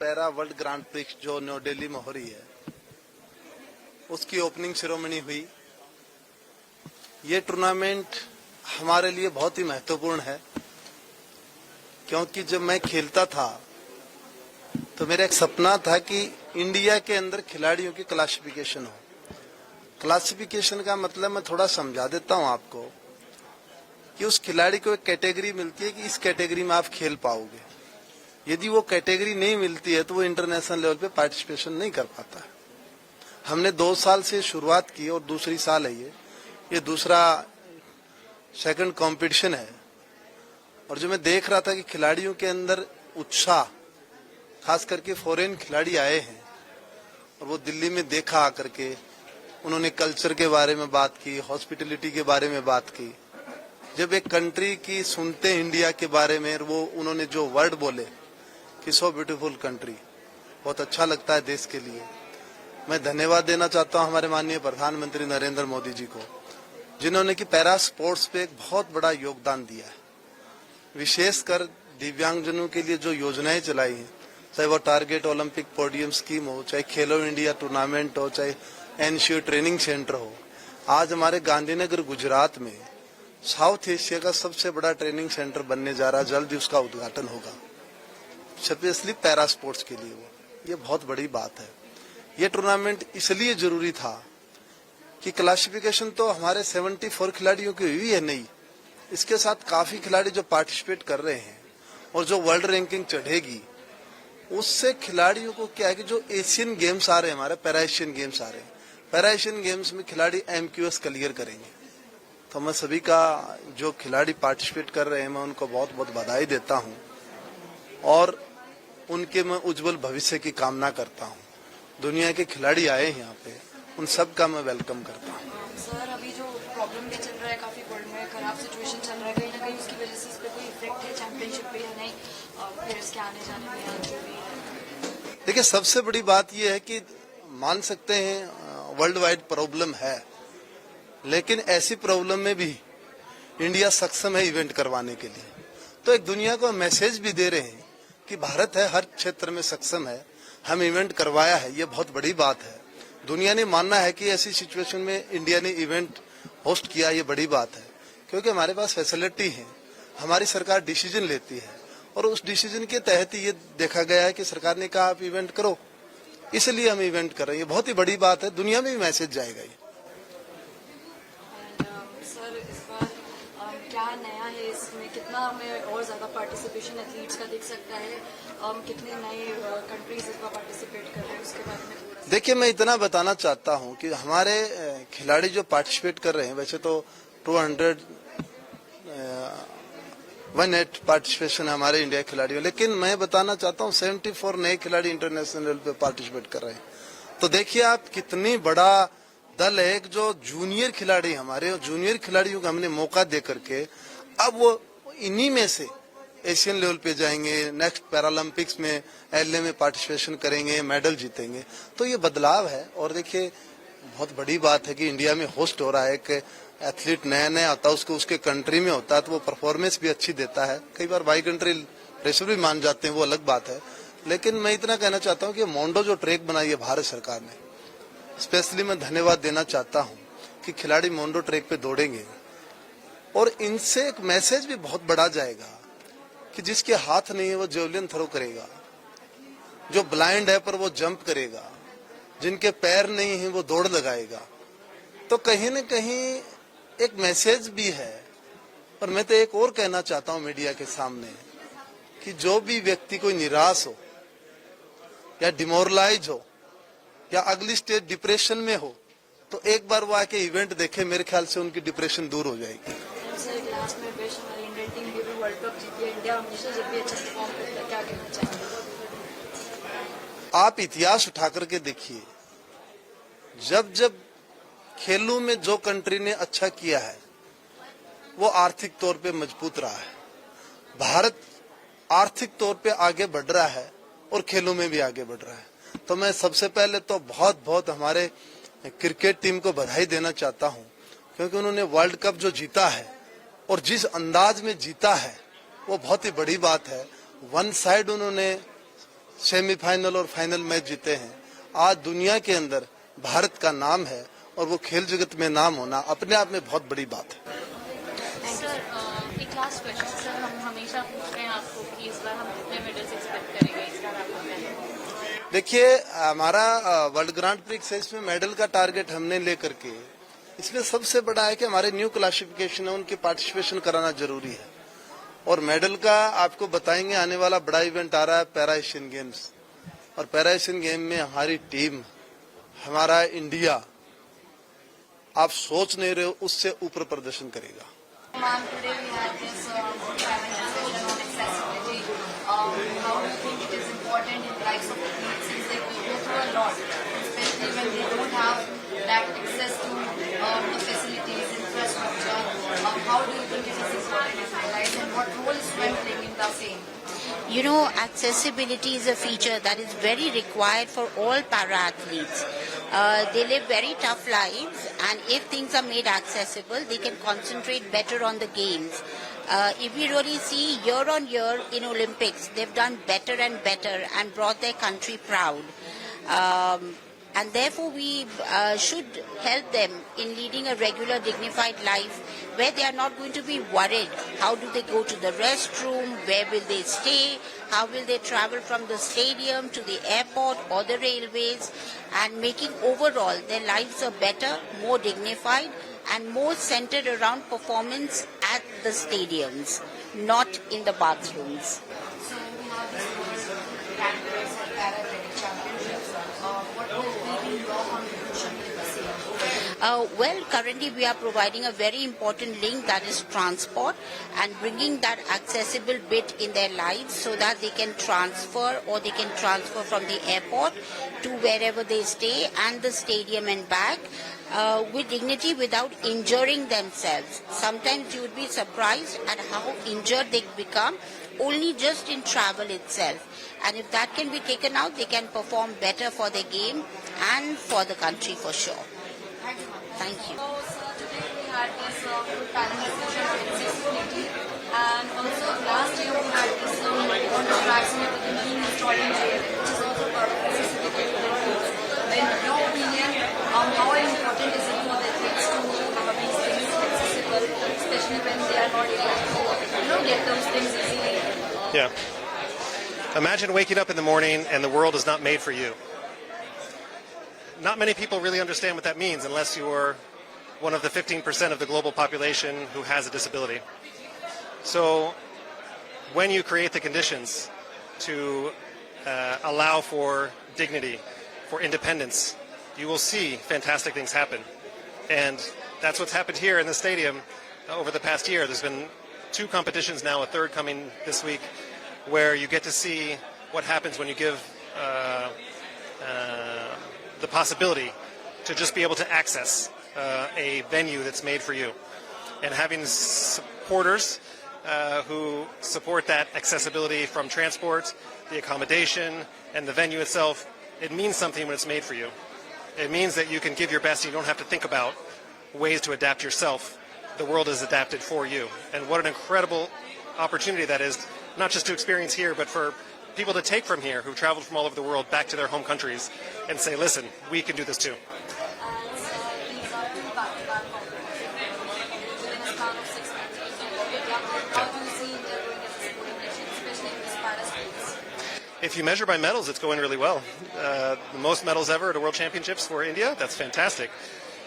Para world grand prix जो new Delhi में हो रही है, उसकी ओपनिंग सेरेमनी हुई। ये टूर्नामेंट हमारे लिए बहुत ही महत्वपूर्ण है, क्योंकि जब मैं खेलता था तो मेरा एक सपना था कि इंडिया के अंदर खिलाड़ियों की क्लासिफिकेशन हो। क्लासिफिकेशन का मतलब मैं थोड़ा समझा देता हूं आपको कि उस खिलाड़ी को एक कैटेगरी मिलती है कि इस कैटेगरी में आप खेल पाओगे। यदि वो कैटेगरी नहीं मिलती है तो वो इंटरनेशनल लेवल पे पार्टिसिपेशन नहीं कर पाता है। हमने 2 साल से शुरुआत की और दूसरी साल है ये दूसरा सेकंड कंपटीशन है। और जो मैं देख रहा था कि खिलाड़ियों के अंदर उत्साह, खास करके फॉरेन खिलाड़ी आए हैं और वो दिल्ली में देखा आकर के, उन्होंने कल्चर के बारे में बात की, हॉस्पिटलिटी के बारे में बात की। जब एक कंट्री की सुनते हैं इंडिया के बारे में, वो उन्होंने जो वर्ड बोले कि सो ब्यूटीफुल कंट्री, बहुत अच्छा लगता है देश के लिए। मैं धन्यवाद देना चाहता हूं हमारे माननीय प्रधानमंत्री नरेंद्र मोदी जी को, जिन्होंने कि पैरा स्पोर्ट्स पे एक बहुत बड़ा योगदान दिया है। विशेषकर दिव्यांगजनों के लिए जो योजनाएं चलाई हैं, चाहे वो टारगेट ओलंपिक पोडियम स्कीम हो, चाहे खेलो इंडिया टूर्नामेंट हो, चाहे एनसीओ ट्रेनिंग सेंटर हो। आज हमारे गांधीनगर गुजरात में साउथ एशिया का सबसे बड़ा ट्रेनिंग सेंटर बनने जा रहा है, जल्द ही उसका उद्घाटन होगा, स्पेशली पैरा स्पोर्ट्स के लिए। ये बहुत बड़ी बात है। ये टूर्नामेंट इसलिए जरूरी था कि क्लासिफिकेशन तो हमारे 74 खिलाड़ियों की हुई है नहीं, इसके साथ काफी खिलाड़ी जो पार्टिसिपेट कर रहे हैं और जो वर्ल्ड रैंकिंग चढ़ेगी, उससे खिलाड़ियों को क्या है कि जो एशियन गेम्स आ रहे हैं, हमारे पैरा एशियन गेम्स आ रहे हैं, पैरा एशियन गेम्स में खिलाड़ी MQS क्लियर करेंगे। तो मैं सभी का जो खिलाड़ी पार्टिसिपेट कर रहे हैं, मैं उनको बहुत बहुत बधाई देता हूं और उनके मैं उज्जवल भविष्य की कामना करता हूं। दुनिया के खिलाड़ी आए हैं यहाँ पे, उन सब का मैं वेलकम करता हूँ। सर, अभी जो प्रॉब्लम भी चल रहा है, काफी वर्ल्ड में खराब सिचुएशन चल रहा है, कहीं ना कहीं उसकी वजह से इस पे कोई इफेक्ट है चैंपियनशिप पे या नहीं, प्लेयर्स के आने जाने में या जो भी है? देखिए, सबसे बड़ी बात यह है कि मान सकते हैं वर्ल्ड वाइड प्रॉब्लम है, लेकिन ऐसी प्रॉब्लम में भी इंडिया सक्षम है इवेंट करवाने के लिए। तो एक दुनिया को मैसेज भी दे रहे हैं कि भारत है, हर क्षेत्र में सक्षम है, हम इवेंट करवाया है। ये बहुत बड़ी बात है। दुनिया ने मानना है कि ऐसी सिचुएशन में इंडिया ने इवेंट होस्ट किया, ये बड़ी बात है, क्योंकि हमारे पास फैसिलिटी है, हमारी सरकार डिसीजन लेती है और उस डिसीजन के तहत ये देखा गया है कि सरकार ने कहा आप इवेंट करो, इसलिए हम इवेंट कर रहे हैं। ये बहुत ही बड़ी बात है, दुनिया में भी मैसेज जाएगा ये। सर, इस बार क्या नया है इसमें, कितना हमें और ज्यादा पार्टिसिपेशन एथलीट्स का दिख सकता है, कितने नए कंट्रीज इसमें पार्टिसिपेट कर रहे हैं, उसके बारे में थोड़ा? देखिए, मैं इतना बताना चाहता हूं कि हमारे खिलाड़ी जो पार्टिसिपेट कर रहे हैं, वैसे तो 218 पार्टिसिपेशन है हमारे इंडिया खिलाड़ियों, लेकिन मैं बताना चाहता हूं 74 नए खिलाड़ी इंटरनेशनल लेवल पे पार्टिसिपेट कर रहे हैं। तो देखिए आप, कितनी बड़ा दल है। एक जो जूनियर खिलाड़ी हमारे, जूनियर खिलाड़ियों को हमने मौका दे करके अब वो इन्हीं में से एशियन लेवल पे जाएंगे, नेक्स्ट पैरालंपिक्स में LA में पार्टिसिपेशन करेंगे, मेडल जीतेंगे। तो ये बदलाव है। और देखिए, बहुत बड़ी बात है कि इंडिया में होस्ट हो रहा है। एक एथलीट नया नया आता है, उसको उसके कंट्री में होता है तो वो परफॉर्मेंस भी अच्छी देता है। कई बार बाई कंट्री प्रेशर भी मान जाते हैं, वो अलग बात है। लेकिन मैं इतना कहना चाहता हूँ कि मोंडो जो ट्रैक बनाई है भारत सरकार ने, स्पेशली मैं धन्यवाद देना चाहता हूँ कि खिलाड़ी मोंडो ट्रैक पे दौड़ेंगे और इनसे एक मैसेज भी बहुत बड़ा जाएगा कि जिसके हाथ नहीं है वो जेवलिन थ्रो करेगा, जो ब्लाइंड है पर वो जंप करेगा, जिनके पैर नहीं है वो दौड़ लगाएगा। तो कहीं न कहीं एक मैसेज भी है। और मैं तो एक और कहना चाहता हूं मीडिया के सामने कि जो भी व्यक्ति कोई निराश हो या डिमोरलाइज हो या अगली स्टेज डिप्रेशन में हो, तो एक बार वो आके इवेंट देखे, मेरे ख्याल से उनकी डिप्रेशन दूर हो जाएगी। लास्ट में बेस्ट हमारी इंडियन टीम भी वर्ल्ड कप जीती है, इंडिया हमेशा जब भी अच्छा परफॉर्म करता है, क्या कहना चाहेंगे? आप इतिहास उठा करके देखिए, जब जब खेलों में जो कंट्री ने अच्छा किया है वो आर्थिक तौर पे मजबूत रहा है। भारत आर्थिक तौर पे आगे बढ़ रहा है और खेलों में भी आगे बढ़ रहा है। तो मैं सबसे पहले तो बहुत बहुत हमारे क्रिकेट टीम को बधाई देना चाहता हूं, क्योंकि उन्होंने वर्ल्ड कप जो जीता है और जिस अंदाज में जीता है वो बहुत ही बड़ी बात है। वन साइड उन्होंने सेमीफाइनल और फाइनल मैच जीते हैं। आज दुनिया के अंदर भारत का नाम है और वो खेल जगत में नाम होना अपने आप में बहुत बड़ी बात है। सर, एक लास्ट क्वेश्चन सर, हम हमेशा पूछते हैं आपको कि इस बार हम कितने मेडल्स एक्सपेक्ट करेंगे, इस बार आपको क्या है? देखिए, हमारा वर्ल्ड ग्रांड प्री में मेडल का टारगेट हमने लेकर के इसमें सबसे बड़ा है कि हमारे न्यू क्लासिफिकेशन है उनकी पार्टिसिपेशन कराना जरूरी है। और मेडल का आपको बताएंगे, आने वाला बड़ा इवेंट आ रहा है पैरा एशियन गेम्स, और पैरा एशियन गेम में हमारी टीम, हमारा इंडिया, आप सोच नहीं रहे हो उससे ऊपर प्रदर्शन करेगा। Ma'am, today we had this panel discussion on accessibility. How do you think it is important in lives of athletes since they go through a lot, especially when they don't have that access to the facilities, infrastructure? How do you think it is important in their lives, and what role is swim playing in the same? You know, accessibility is a feature that is very required for all para athletes. They live very tough lives, and if things are made accessible, they can concentrate better on the games. If we really see year on year in Olympics, they've done better and better and brought their country proud. And therefore we should help them in leading a regular dignified life where they are not going to be worried. How do they go to the restroom? Where will they stay? How will they travel from the stadium to the airport or the railways? And making overall their lives are better, more dignified and more centered around performance at the stadiums, not in the bathrooms. So we have this World Grand Prix and Para Athletics Championships. What will be your contribution to the same? Well, currently we are providing a very important link, that is transport, and bringing that accessible bit in their lives so that they can transfer, or they can transfer from the airport to wherever they stay and the stadium and back with dignity without injuring themselves. Sometimes you would be surprised at how injured they become only just in travel itself. And if that can be taken out, they can perform better for their game and for the country for sure. Thank you. So, sir, today we had this panel discussion on accessibility, and also last year we had this on the vaccine being installed in jail, which is also part of accessibility for the athletes. In your opinion, how important is it for the athletes to have these things accessible, especially when they are not able to, get those things easily? Yeah. Imagine waking up in the morning and the world is not made for you. Not many people really understand what that means unless you're one of the 15% of the global population who has a disability. So when you create the conditions to allow for dignity, for independence, you will see fantastic things happen. And that's what's happened here in the stadium over the past year. There's been 2 competitions now, a third coming this week, where you get to see what happens when you give the possibility to just be able to access a venue that's made for you. And having supporters who support that accessibility from transport, the accommodation, and the venue itself, it means something when it's made for you. It means that you can give your best and you don't have to think about ways to adapt yourself. The world is adapted for you. And what an incredible opportunity that is, not just to experience here, but for people to take from here who traveled from all over the world back to their home countries and say, listen, we can do this too. And these are 2 back-to-back competitions within a span of 6 months. How do you see India going as a sporting nation, especially in this para sports? If you measure by medals, it's going really well. The most medals ever at a World Championships for India, that's fantastic.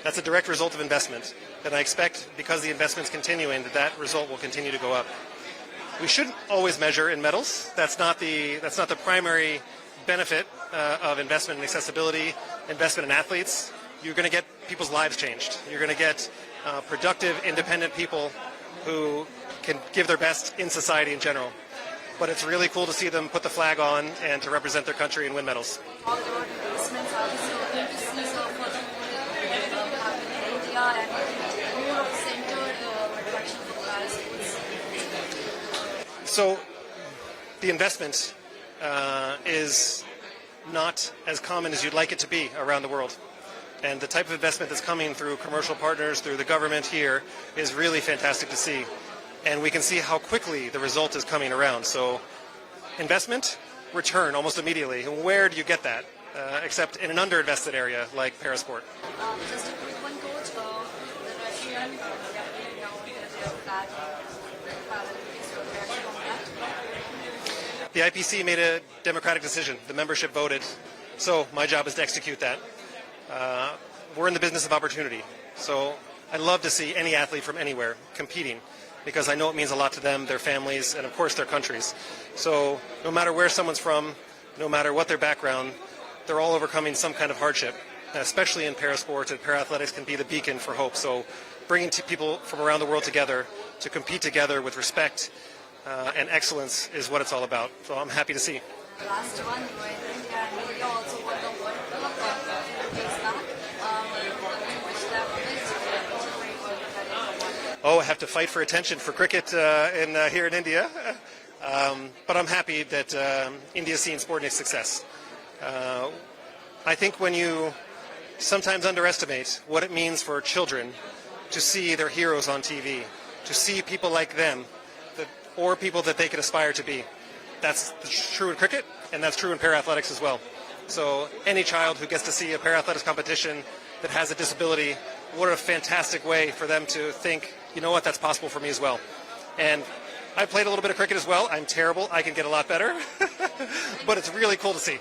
That's a direct result of investment. And I expect, because the investment's continuing, that result will continue to go up. We shouldn't always measure in medals. That's not the primary benefit of investment in accessibility, investment in athletes. You're going to get people's lives changed. You're going to get productive, independent people who can give their best in society in general. But it's really cool to see them put the flag on and to represent their country and win medals. All the investments are going to see for the happening in India and more of centered attraction for para sports. So the investment is not as common as you'd like it to be around the world. And the type of investment that's coming through commercial partners, through the government here, is really fantastic to see. And we can see how quickly the result is coming around. So investment, return almost immediately. And where do you get that? Except in an underinvested area like parasport. Just a quick one, Coach. The Russian definitely now there's a flag Paralympics for reaction on that. The IPC made a democratic decision. The membership voted. So my job is to execute that. We're in the business of opportunity. So I love to see any athlete from anywhere competing because I know it means a lot to them, their families, and of course their countries. So no matter where someone's from, no matter what their background, they're all overcoming some kind of hardship, especially in parasports, and para athletics can be the beacon for hope. So bringing people from around the world together to compete together with respect and excellence is what it's all about. So I'm happy to see. Last one, you were in India and India also won the World Cup a few days back. Which level is Oh, I have to fight for attention for cricket here in India. But I'm happy that India's seen sport and its success. I think when you sometimes underestimate what it means for children to see their heroes on TV, to see people like them, or people that they could aspire to be. That's true in cricket, and that's true in para-athletics as well. So any child who gets to see a para-athletics competition that has a disability, what a fantastic way for them to think, you know what, that's possible for me as well. And I played a little bit of cricket as well. I'm terrible. I can get a lot better. But it's really cool to see.